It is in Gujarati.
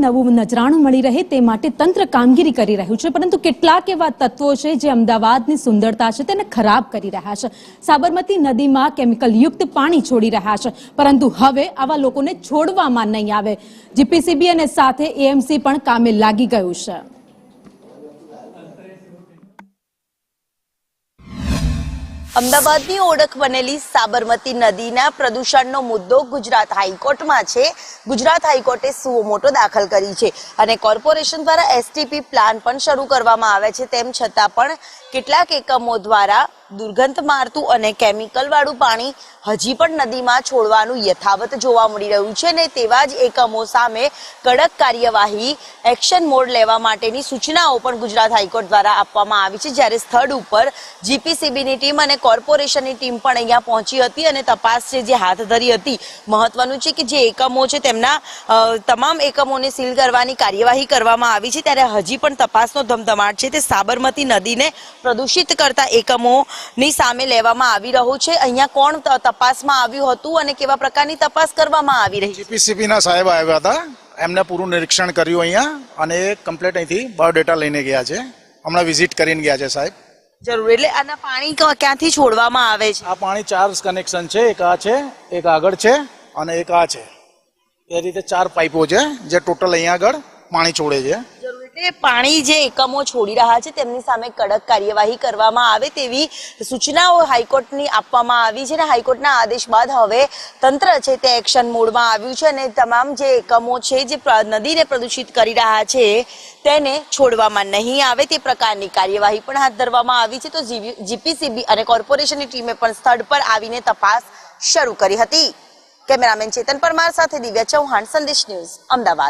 નવું નજરાણું મળી રહે તે માટે તંત્ર કામગીરી કરી રહ્યું છે, પરંતુ કેટલાક એવા તત્વો છે જે અમદાવાદની સુંદરતા છે તેને ખરાબ કરી રહ્યા છે। સાબરમતી નદીમાં કેમિકલ યુક્ત પાણી છોડી રહ્યા છે, પરંતુ હવે આવા લોકોને છોડવામાં નહીં આવે। જીપીસીબી અને સાથે એએમસી પણ કામે લાગી ગયું છે। અમદાવાદની ઓળખ બનેલી સાબરમતી નદીના પ્રદૂષણનો મુદ્દો ગુજરાત હાઈકોર્ટમાં છે। ગુજરાત હાઈકોર્ટે સુઓ મોટો દાખલ કરી છે અને કોર્પોરેશન દ્વારા એસટીપી પ્લાન પણ શરૂ કરવામાં આવે છે। તેમ છતાં પણ કેટલાક એકમો દ્વારા દુર્ગંધ મારતું અને કેમિકલ વાળું પાણી હજી પણ નદીમાં છોડવાનું યથાવત જોવા મળી રહ્યું છે અને તેવા જ એકમો સામે કડક કાર્યવાહી એક્શન મોડ લેવા માટેની સૂચનાઓ પણ ગુજરાત હાઈકોર્ટ દ્વારા આપવામાં આવી છે। જ્યારે સ્થળ ઉપર જીપીસીબીની ટીમ અને કોર્પોરેશનની ટીમ પણ અહીંયા પહોંચી હતી અને તપાસ છે જે હાથ ધરી હતી। મહત્વનું છે કે જે એકમો છે તેમના તમામ એકમોને સીલ કરવાની કાર્યવાહી કરવામાં આવી છે, ત્યારે હજી પણ તપાસનો ધમધમાટ છે તે સાબરમતી નદીને પ્રદૂષિત કરતા એકમોની સામે લેવામાં આવી રહ્યો છે। અહીંયા કોણ તપાસમાં આવ્યું હતું અને કેવા પ્રકારની તપાસ કરવામાં આવી રહી છે? જીપીસીબી ના સાહેબ આવ્યા હતા, એમને પૂરું નિરીક્ષણ કર્યું અહીંયા અને કમ્પ્લીટ અહીંથી બાયોડેટા લઈને ગયા છે। હમણાં વિઝિટ કરીને ગયા છે સાહેબ। જરૂર, એટલે આના પાણી ક્યાંથી છોડવામાં આવે છે? આ પાણી 4 કનેક્શન છે, એક આ છે, એક આગળ છે અને એક આ છે। એ રીતે 4 પાઇપો છે જે ટોટલ અહીંયા આગળ પાણી છોડે છે। જરૂર, એટલે પાણી જે એકમો છોડી રહ્યા છે તેમની સામે કડક કાર્યવાહી કરવામાં આવે તેવી સૂચનાઓ હાઈકોર્ટની આપવામાં આવી છે અને હાઈકોર્ટના આદેશ બાદ હવે તંત્ર છે તે એક્શન મોડમાં આવ્યું છે અને તમામ જે એકમો છે જે નદીને પ્રદૂષિત કરી રહ્યા છે તેને છોડવામાં નહીં આવે તે પ્રકારની કાર્યવાહી પણ હાથ ધરવામાં આવી છે। તો જીપીસીબી અને કોર્પોરેશનની ટીમે પણ સ્થળ પર આવીને તપાસ શરૂ કરી હતી। કેમેરામેન ચેતન પરમાર સાથે દિવ્યા ચૌહાણ, સંદેશ ન્યૂઝ, અમદાવાદ।